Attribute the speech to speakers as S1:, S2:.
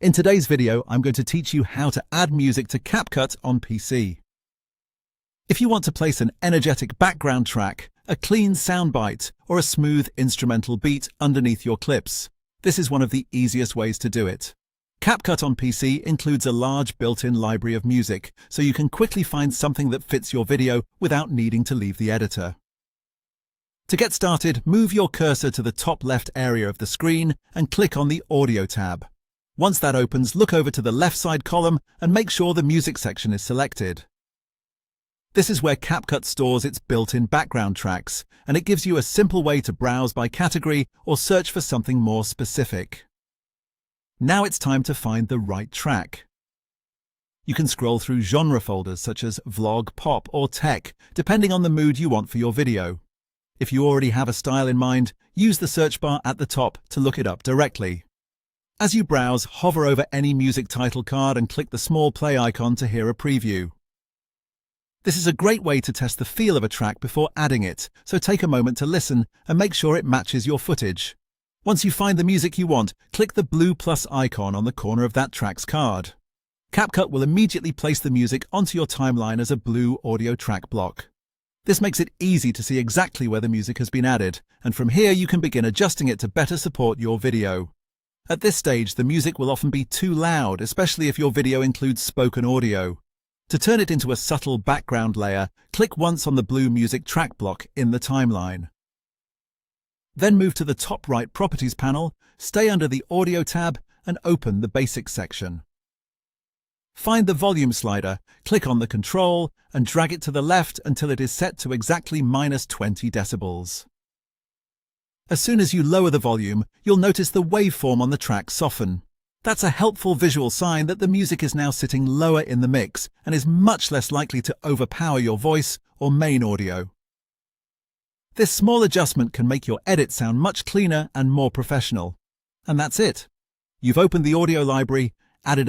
S1: In today's video, I'm going to teach you how to add music to CapCut on PC. If you want to place an energetic background track, a clean soundbite, or a smooth instrumental beat underneath your clips, this is one of the easiest ways to do it. CapCut on PC includes a large built-in library of music, so you can quickly find something that fits your video without needing to leave the editor. To get started, move your cursor to the top left area of the screen and click on the Audio tab. Once that opens, look over to the left side column and make sure the music section is selected. This is where CapCut stores its built-in background tracks, and it gives you a simple way to browse by category or search for something more specific. Now it's time to find the right track. You can scroll through genre folders such as vlog, pop, or tech, depending on the mood you want for your video. If you already have a style in mind, use the search bar at the top to look it up directly. As you browse, hover over any music title card and click the small play icon to hear a preview. This is a great way to test the feel of a track before adding it, so take a moment to listen and make sure it matches your footage. Once you find the music you want, click the blue plus icon on the corner of that track's card. CapCut will immediately place the music onto your timeline as a blue audio track block. This makes it easy to see exactly where the music has been added, and from here you can begin adjusting it to better support your video. At this stage, the music will often be too loud, especially if your video includes spoken audio. To turn it into a subtle background layer, click once on the blue music track block in the timeline. Then move to the top right Properties panel, stay under the Audio tab, and open the Basics section. Find the volume slider, click on the control, and drag it to the left until it is set to exactly -20 decibels. As soon as you lower the volume, you'll notice the waveform on the track soften. That's a helpful visual sign that the music is now sitting lower in the mix and is much less likely to overpower your voice or main audio. This small adjustment can make your edit sound much cleaner and more professional. And that's it. You've opened the audio library, added a